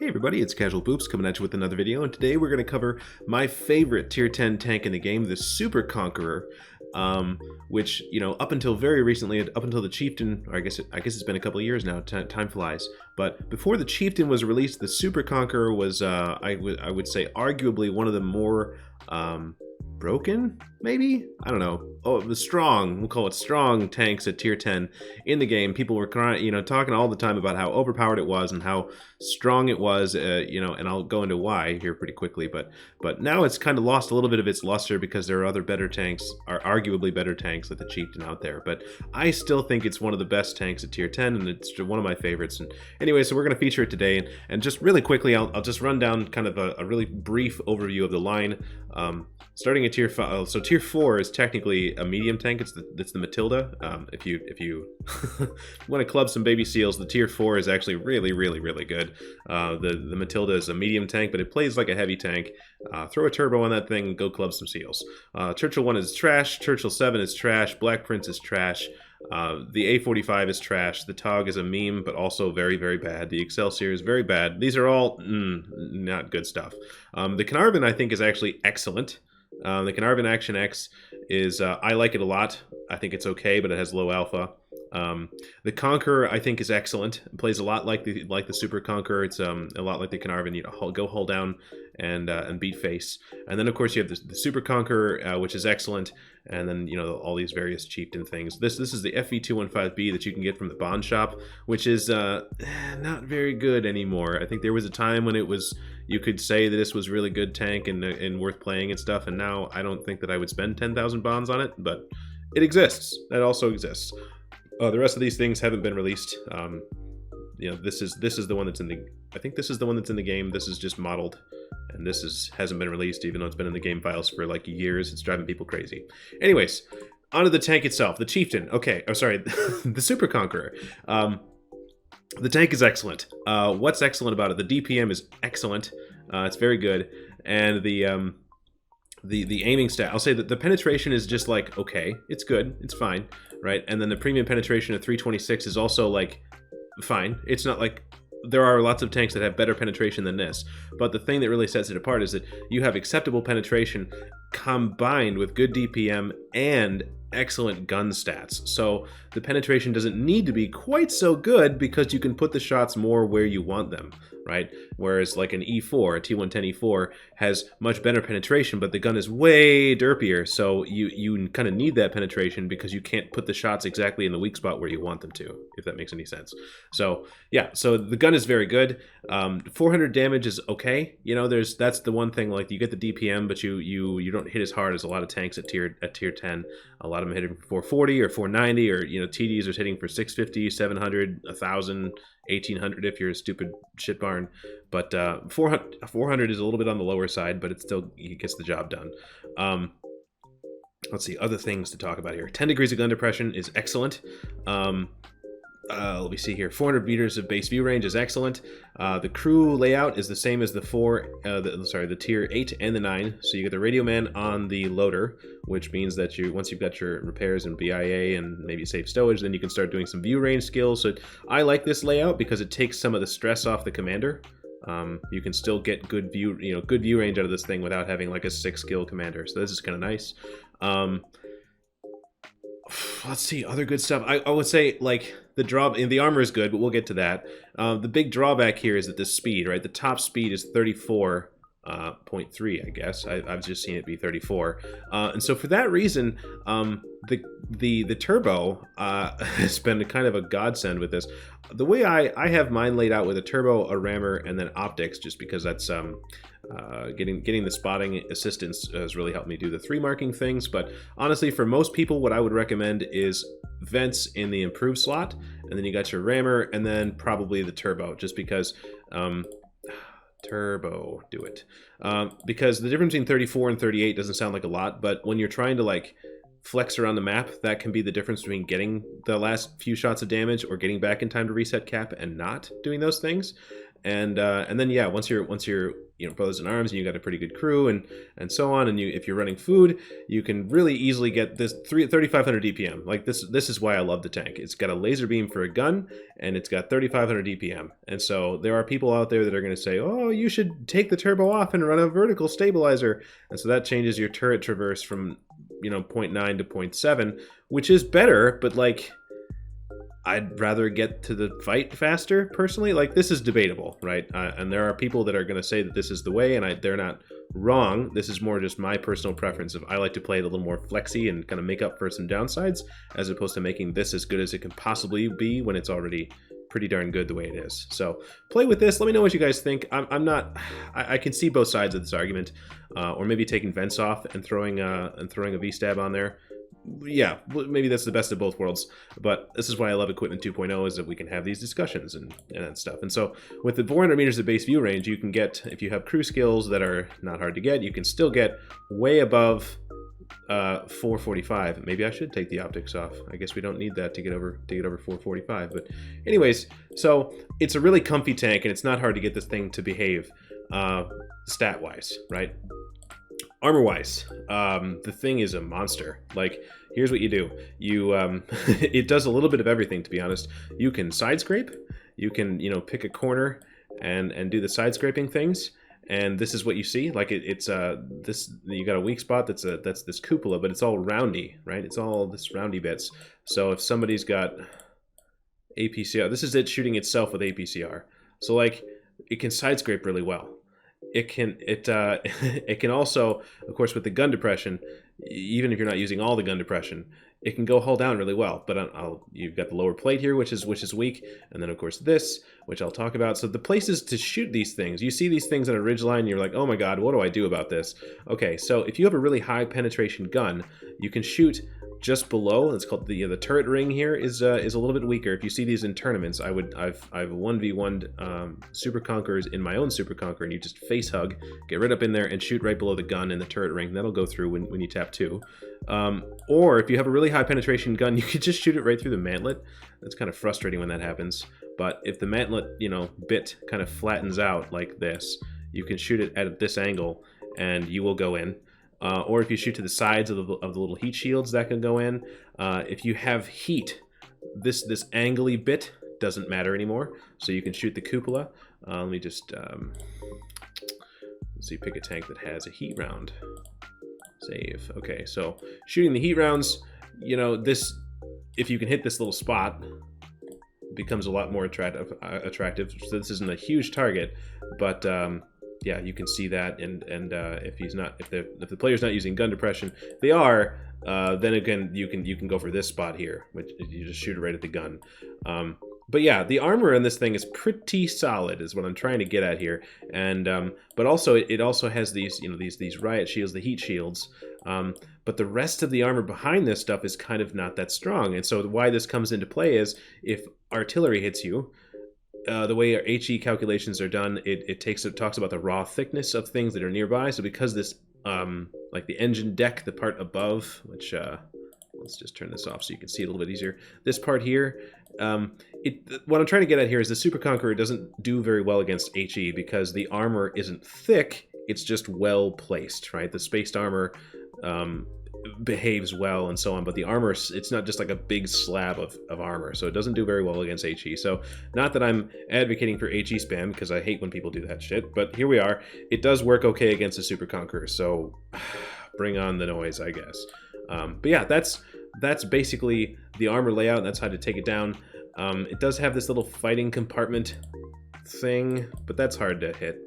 Hey everybody, it's Casual Boops coming at you with another video, and today we're going to cover my favorite tier 10 tank in the game, the Super Conqueror, which, you know, up until very recently, up until the Chieftain, or I guess it's been a couple of years now, time flies, but before the Chieftain was released, the Super Conqueror was, I would say, arguably one of the more, broken, maybe? I don't know. Oh, the strong, we'll call it strong tanks at tier 10 in the game. People were crying, you know, talking all the time about how overpowered it was and how strong it was, you know, and I'll go into why here pretty quickly, but now it's kind of lost a little bit of its luster because there are other better tanks, are arguably better tanks like the Chieftain out there, but I still think it's one of the best tanks at tier 10, and it's one of my favorites. And anyway, so we're going to feature it today, and just really quickly, I'll just run down kind of a really brief overview of the line. Starting at tier 5, so tier 4 is technically a medium tank. It's the Matilda. If you want to club some baby seals, the tier 4 is actually really good. The Matilda is a medium tank, but it plays like a heavy tank. Throw a turbo on that thing and go club some seals. Churchill 1 is trash. Churchill 7 is trash. Black Prince is trash. The A45 is trash. The TOG is a meme, but also very bad. The Excelsior is very bad. These are all not good stuff. The Carnarvon, I think, is actually excellent. The Carnarvon Action X is, I like it a lot. I think it's okay, but it has low alpha. The Conqueror, I think, is excellent. It plays a lot like the Super Conqueror. It's a lot like the Carnarvon. You know, go hold down and beat face. And then, of course, you have the Super Conqueror, which is excellent. And then, you know, all these various Chieftain things. This is the FV215B that you can get from the Bond Shop, which is not very good anymore. I think there was a time when it was, you could say that this was really good tank and worth playing and stuff, and now I don't think that I would spend 10,000 bonds on it, but it exists. That also exists. The rest of these things haven't been released. You know, this is the one that's in the, I think this is the one that's in the game. This is just modeled, and this hasn't been released, even though it's been in the game files for like years. It's driving people crazy. Anyways, onto the tank itself, the Chieftain. Okay, oh sorry, the Super Conqueror. The tank is excellent. What's excellent about it? The DPM is excellent. It's very good, and the aiming stat, I'll say that the penetration is just like, okay, it's good, it's fine, right? And then the premium penetration of 326 is also like fine. It's not like, there are lots of tanks that have better penetration than this, but the thing that really sets it apart is that you have acceptable penetration combined with good DPM and excellent gun stats. So the penetration doesn't need to be quite so good because you can put the shots more where you want them, right? Whereas like an E4, a T110 E4 has much better penetration, but the gun is way derpier. So you kind of need that penetration because you can't put the shots exactly in the weak spot where you want them to, if that makes any sense. So yeah, so the gun is very good. 400 damage is okay. You know, that's the one thing, like you get the DPM, but you don't hit as hard as a lot of tanks at tier 10. A lot of them hitting for 440 or 490, or, you know, TDs are hitting for 650, 700, 1,000, 1,800 if you're a stupid shit barn. But 400 is a little bit on the lower side, but it gets the job done. Let's see, other things to talk about here. 10 degrees of gun depression is excellent. Let me see here. 400 meters of base view range is excellent. The crew layout is the same as the the tier 8 and the 9. So you get the radio man on the loader, which means that once you've got your repairs and BIA and maybe save stowage, then you can start doing some view range skills. So I like this layout because it takes some of the stress off the commander. You can still get good view range out of this thing without having like a 6-skill commander. So this is kind of nice. Let's see, other good stuff. I would say, like, the armor is good, but we'll get to that. The big drawback here is that the speed, right? The top speed is 34.3, I guess. I've just seen it be 34. And so for that reason, the turbo has been kind of a godsend with this. The way I have mine laid out with a turbo, a rammer, and then optics, just because that's getting the spotting assistance has really helped me do the 3 marking things. But honestly, for most people, what I would recommend is vents in the improved slot, and then you got your rammer, and then probably the turbo, just because turbo, do it. Because the difference between 34 and 38 doesn't sound like a lot, but when you're trying to like flex around the map, that can be the difference between getting the last few shots of damage or getting back in time to reset cap and not doing those things. And then yeah, once you're brothers in arms and you got a pretty good crew and so on, and if you're running food, you can really easily get this 3500 DPM. Like this is why I love the tank. It's got a laser beam for a gun and it's got 3500 DPM. And so there are people out there that are going to say, oh, you should take the turbo off and run a vertical stabilizer. And so that changes your turret traverse from 0.9 to 0.7, which is better, but like I'd rather get to the fight faster, personally. Like, this is debatable, right? And there are people that are going to say that this is the way, and they're not wrong. This is more just my personal preference of I like to play it a little more flexy and kind of make up for some downsides, as opposed to making this as good as it can possibly be when it's already pretty darn good the way it is. So play with this. Let me know what you guys think. I can see both sides of this argument, or maybe taking vents off and throwing a V-stab on there. Yeah, maybe that's the best of both worlds, but this is why I love Equipment 2.0, is that we can have these discussions and stuff. And so with the 400 meters of base view range, you can get, if you have crew skills that are not hard to get, you can still get way above 445. Maybe I should take the optics off. I guess we don't need that to get over 445. But anyways, so it's a really comfy tank, and it's not hard to get this thing to behave stat-wise, right? Armor-wise, the thing is a monster. Like, here's what you do. You, it does a little bit of everything, to be honest. You can side scrape. You can, pick a corner and do the side scraping things. And this is what you see. Like, it's this. You got a weak spot. That's this cupola, but it's all roundy, right? It's all this roundy bits. So if somebody's got APCR, this is it shooting itself with APCR. So like, it can side scrape really well. It can also, of course, with the gun depression, even if you're not using all the gun depression, it can go hull down really well. But you've got the lower plate here, which is weak, and then of course this, which I'll talk about. So the places to shoot these things, you see these things on a ridgeline, and you're like, oh my god, what do I do about this? Okay, so if you have a really high penetration gun, you can shoot just below. It's called the turret ring here is a little bit weaker. If you see these in tournaments, I've 1v1'd Super Conquerors in my own Super Conqueror, and you just face hug, get right up in there and shoot right below the gun in the turret ring. That'll go through when you tap 2. Or if you have a really high penetration gun, you could just shoot it right through the mantlet. That's kind of frustrating when that happens. But if the mantlet, bit kind of flattens out like this, you can shoot it at this angle and you will go in. Or if you shoot to the sides of the little heat shields, that can go in. If you have heat, this angly bit doesn't matter anymore, so you can shoot the cupola. Let me just let's see, pick a tank that has a heat round. Save. Okay, so shooting the heat rounds, this, if you can hit this little spot, becomes a lot more attractive. So this isn't a huge target, but yeah, you can see that, and if the player's not using gun depression, they are. Then again, you can go for this spot here, which you just shoot it right at the gun. But yeah, the armor in this thing is pretty solid, is what I'm trying to get at here. And but also it also has these these riot shields, the heat shields. But the rest of the armor behind this stuff is kind of not that strong. And so why this comes into play is if artillery hits you. The way our HE calculations are done, it talks about the raw thickness of things that are nearby. So because this, like the engine deck, the part above, which let's just turn this off so you can see it a little bit easier. This part here, what I'm trying to get at here is the Super Conqueror doesn't do very well against HE because the armor isn't thick. It's just well placed, right? The spaced armor behaves well and so on, but the armor, it's not just like a big slab of armor, so it doesn't do very well against HE. So not that I'm advocating for HE spam, because I hate when people do that shit, but here we are. It does work okay against the Super Conqueror, so bring on the noise, I guess. But yeah, that's basically the armor layout, and that's how to take it down. It does have this little fighting compartment thing, but that's hard to hit.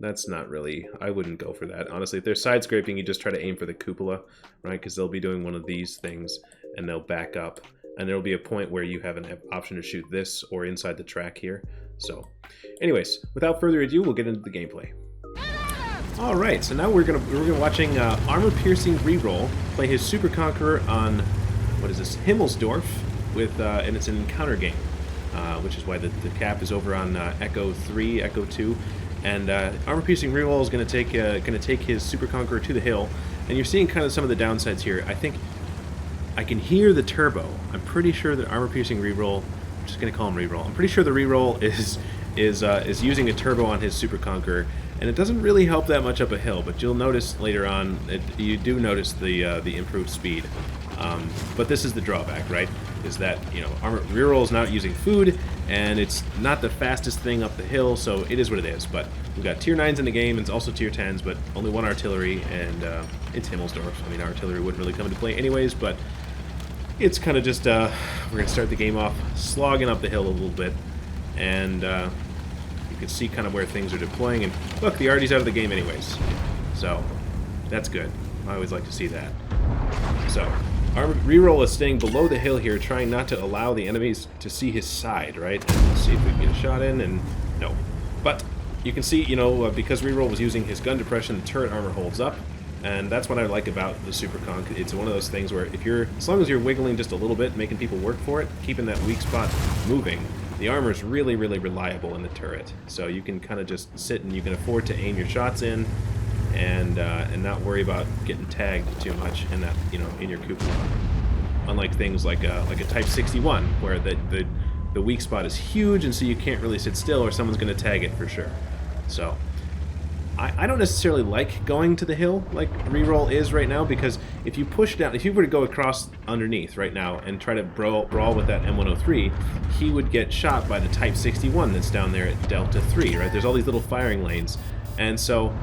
That's not really, I wouldn't go for that. Honestly, if they're side scraping, you just try to aim for the cupola, right? Because they'll be doing one of these things and they'll back up. And there'll be a point where you have an option to shoot this or inside the track here. So anyways, without further ado, we'll get into the gameplay. All right, so now we're gonna watching Armor Piercing Reroll play his Super Conqueror on, what is this, Himmelsdorf, with, and it's an encounter game, which is why the cap is over on Echo 3, Echo 2. And Armor Piercing Reroll is going to take his Super Conqueror to the hill, and you're seeing kind of some of the downsides here. I think I can hear the turbo. I'm pretty sure that Armor Piercing Reroll, I'm just going to call him Reroll. I'm pretty sure the Reroll is using a turbo on his Super Conqueror, and it doesn't really help that much up a hill. But you'll notice later on, you do notice the improved speed. But this is the drawback, right? Is that, you know, armor reroll is not using food, and it's not the fastest thing up the hill, so it is what it is. But we've got tier 9s in the game, and it's also tier 10s, but only one artillery, and it's Himmelsdorf. I mean, artillery wouldn't really come into play anyways, but it's kind of just, we're going to start the game off slogging up the hill a little bit, and you can see kind of where things are deploying, and look, the arty's out of the game anyways, so that's good. I always like to see that. So our reroll is staying below the hill here, trying not to allow the enemies to see his side, right? Let's see if we can get a shot in, and no. But you can see, you know, because reroll was using his gun depression, the turret armor holds up, and that's what I like about the Super Conk. It's one of those things where if you're, as long as you're wiggling just a little bit, making people work for it, keeping that weak spot moving, the armor is really, really reliable in the turret. So you can kind of just sit and you can afford to aim your shots in, and not worry about getting tagged too much in that, you know, in your coupon. Unlike things like a Type 61, where the weak spot is huge, and so you can't really sit still, or someone's going to tag it for sure. So I don't necessarily like going to the hill like reroll is right now, because if you push down, if you were to go across underneath right now and try to brawl with that M103, he would get shot by the Type 61 that's down there at Delta 3, right? There's all these little firing lanes, and so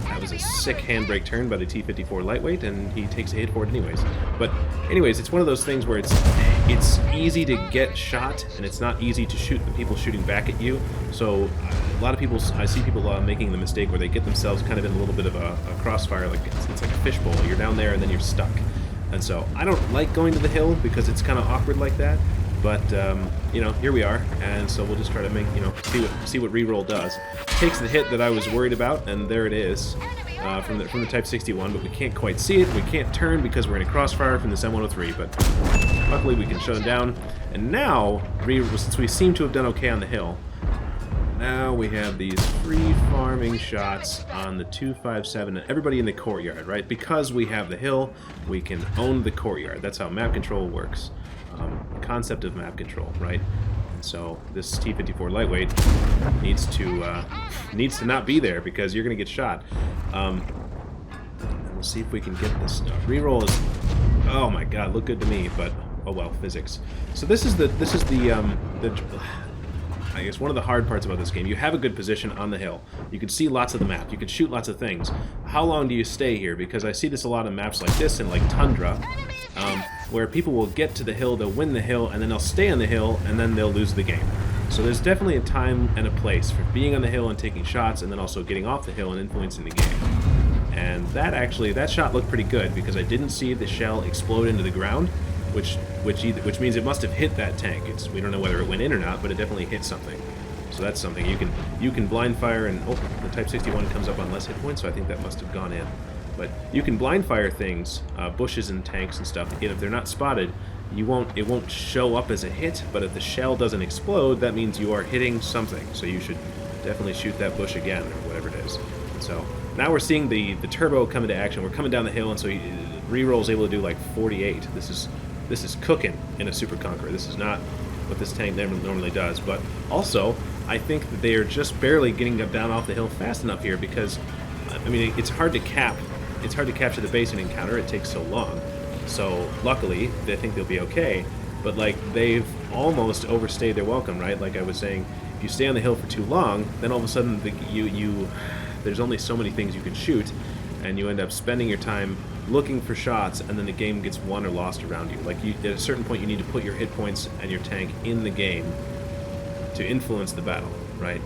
that was a sick handbrake turn by the T-54 lightweight, and he takes a hit for it anyways. But anyways, it's one of those things where it's easy to get shot, and it's not easy to shoot the people shooting back at you. So a lot of people, I see people making the mistake where they get themselves kind of in a little bit of a crossfire, like it's like a fishbowl. You're down there and then you're stuck. And so I don't like going to the hill because it's kind of awkward like that. But you know, here we are, and so we'll just try to make, you know, see what reroll does. Takes the hit that I was worried about, and there it is from the Type 61. But we can't quite see it. We can't turn because we're in a crossfire from this M103. But luckily we can shut him down. And now, since we seem to have done okay on the hill, now we have these free farming shots on the 257 and everybody in the courtyard, right? Because we have the hill, we can own the courtyard. That's how map control works. The concept of map control, right? And so this T-54 lightweight needs to not be there because you're going to get shot. And we'll see if we can get this stuff. Reroll is, oh my god, look good to me, but oh well, physics. So this is the I guess one of the hard parts about this game. You have a good position on the hill. You can see lots of the map. You can shoot lots of things. How long do you stay here? Because I see this a lot of maps like this and like Tundra, where people will get to the hill, they'll win the hill, and then they'll stay on the hill, and then they'll lose the game. So there's definitely a time and a place for being on the hill and taking shots, and then also getting off the hill and influencing the game. And that shot looked pretty good because I didn't see the shell explode into the ground, which means it must have hit that tank. We don't know whether it went in or not, but it definitely hit something. So that's something you can blind fire, and oh, the Type 61 comes up on less hit points, so I think that must have gone in. But you can blind fire things, bushes and tanks and stuff, and if they're not spotted, it won't show up as a hit. But if the shell doesn't explode, that means you are hitting something. So you should definitely shoot that bush again or whatever it is. So now we're seeing the turbo come into action. We're coming down the hill, and so reroll is able to do like 48. This is cooking in a Super Conqueror. This is not what this tank normally does. But also, I think that they are just barely getting down off the hill fast enough here because, I mean, it's hard to capture the base in encounter. It takes so long. So luckily, they think they'll be okay. But like, they've almost overstayed their welcome, right? Like I was saying, if you stay on the hill for too long, then all of a sudden there's only so many things you can shoot, and you end up spending your time looking for shots, and then the game gets won or lost around you. Like, at a certain point, you need to put your hit points and your tank in the game to influence the battle, right?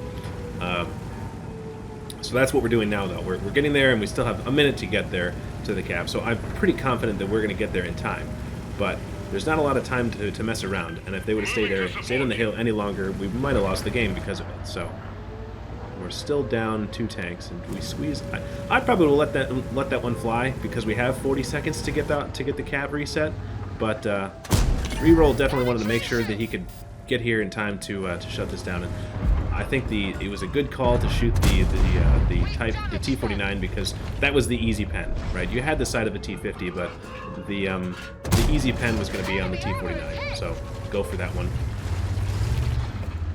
So that's what we're doing now, though. We're getting there, and we still have a minute to get there to the cap. So I'm pretty confident that we're going to get there in time. But there's not a lot of time to mess around, and if they would have stayed on the hill any longer, we might have lost the game because of it. So we're still down 2 tanks, and we squeeze. I probably will let that one fly because we have 40 seconds to get the cap reset. But reroll definitely wanted to make sure that he could get here in time to shut this down. And I think it was a good call to shoot the T-49 because that was the easy pen, right? You had the side of a T-50, but the easy pen was going to be on the T-49, so go for that one.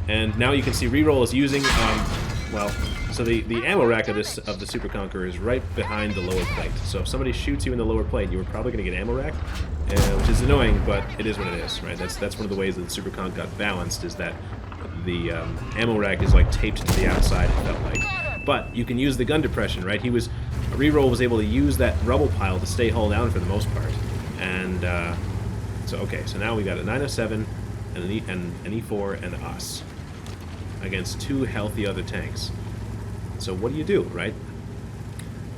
And now you can see reroll is using, well, so the ammo rack of the Super Conqueror is right behind the lower plate. So if somebody shoots you in the lower plate, you are probably going to get ammo rack, which is annoying, but it is what it is, right? That's one of the ways that the Super Conk got balanced, is that the ammo rack is like taped to the outside, it felt like. But you can use the gun depression, right? Reroll was able to use that rubble pile to stay hull down for the most part. And so okay, so now we got a 907 and an E4 and us against 2 healthy other tanks. So what do you do, right?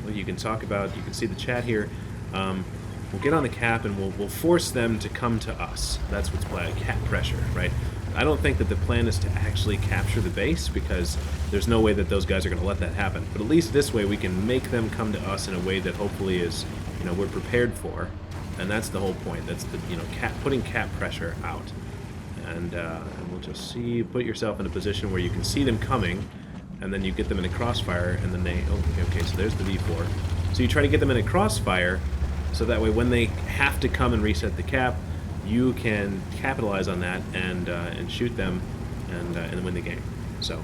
Well, you can talk about, you can see the chat here. We'll get on the cap and we'll force them to come to us. That's what's planned, cap pressure, right? I don't think that the plan is to actually capture the base, because there's no way that those guys are going to let that happen. But at least this way we can make them come to us in a way that hopefully is, you know, we're prepared for. And that's the whole point. That's the, you know, putting cap pressure out. And we'll just see, put yourself in a position where you can see them coming, and then you get them in a crossfire, and then they, oh, okay, so there's the V4. So you try to get them in a crossfire, so that way when they have to come and reset the cap, you can capitalize on that and shoot them and win the game. So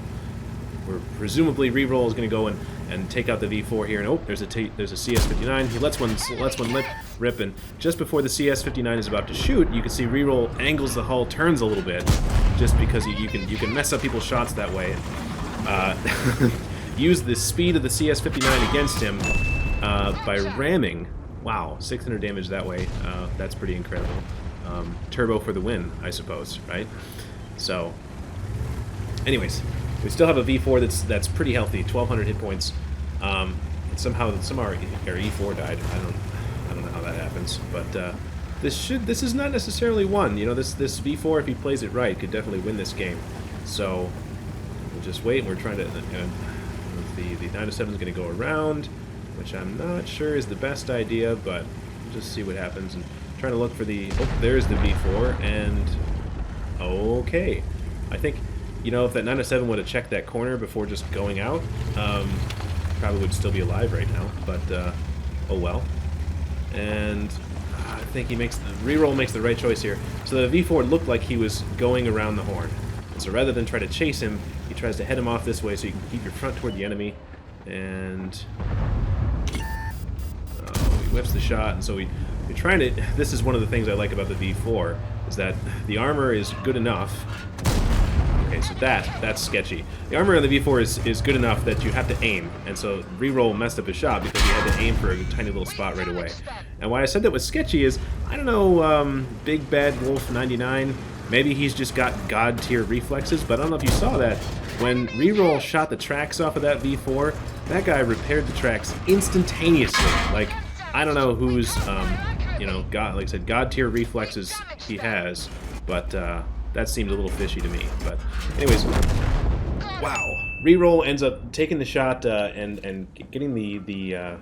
we're presumably reroll is going to go and take out the V4 here, and oh, there's a CS59. He lets one rip, and just before the CS59 is about to shoot, you can see reroll angles the hull, turns a little bit, just because you can mess up people's shots that way. Use the speed of the CS59 against him by ramming. Wow, 600 damage that way. That's pretty incredible. Turbo for the win, I suppose, right? So, anyways, we still have a V4 that's pretty healthy, 1,200 hit points. Somehow our E4 died. I don't know how that happens, but this is not necessarily one. You know, this V4, if he plays it right, could definitely win this game. So we'll just wait. We're trying to. The 907 is going to go around, which I'm not sure is the best idea, but we'll just see what happens. And trying to look for the... Oh, there's the V4, and... Okay. I think, you know, if that 907 would have checked that corner before just going out, probably would still be alive right now, but, oh well. And I think he makes... Reroll makes the right choice here. So the V4 looked like he was going around the horn. And so rather than try to chase him, he tries to head him off this way so you can keep your front toward the enemy. And... he whips the shot, and so we're trying to... This is one of the things I like about the V4, is that the armor is good enough. Okay, so that's sketchy. The armor on the V4 is good enough that you have to aim, and so reroll messed up his shot because he had to aim for a tiny little spot right away. And why I said that was sketchy is, I don't know, Big Bad Wolf 99, maybe he's just got god tier reflexes, but I don't know if you saw that. When reroll shot the tracks off of that V4, that guy repaired the tracks instantaneously. Like, I don't know who's, you know, like I said, god tier reflexes he has, but that seemed a little fishy to me. But anyways, wow, reroll ends up taking the shot and getting the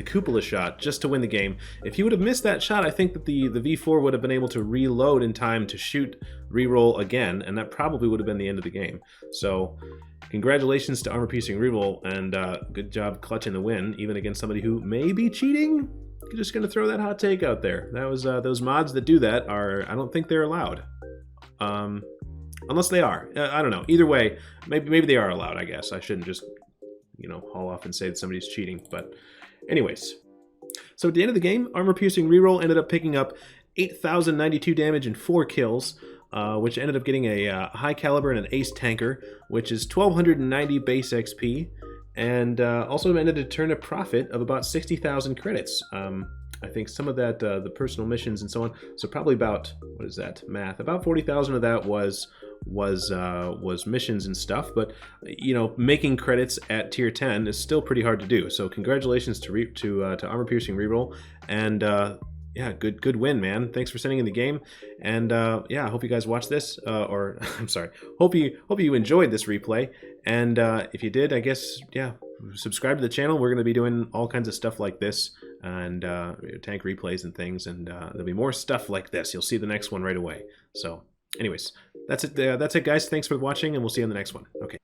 cupola shot just to win the game. If he would have missed that shot, I think that the V4 would have been able to reload in time to shoot reroll again, and that probably would have been the end of the game. So congratulations to Armor Piercing Reroll, and good job clutching the win, even against somebody who may be cheating. I'm just gonna throw that hot take out there. That was those mods that do that are, I don't think they're allowed. Unless they are. I don't know. Either way, maybe they are allowed, I guess. I shouldn't just, you know, haul off and say that somebody's cheating. But anyways. So at the end of the game, Armor Piercing Reroll ended up picking up 8,092 damage and 4 kills, which ended up getting a high caliber and an ace tanker, which is 1,290 base XP, and also ended to turn a profit of about 60,000 credits. I think some of that, the personal missions and so on, so probably about, what is that, math, about 40,000 of that was missions and stuff, but, you know, making credits at tier 10 is still pretty hard to do, so congratulations to Armor Piercing Reroll, and yeah, good win, man. Thanks for sending in the game, and yeah, I hope you guys watch this, or I'm sorry, hope you enjoyed this replay, and if you did, I guess, yeah, subscribe to the channel. We're going to be doing all kinds of stuff like this, and tank replays and things, and there'll be more stuff like this. You'll see the next one right away. So anyways, that's it guys. Thanks for watching, and we'll see you on the next one. Okay.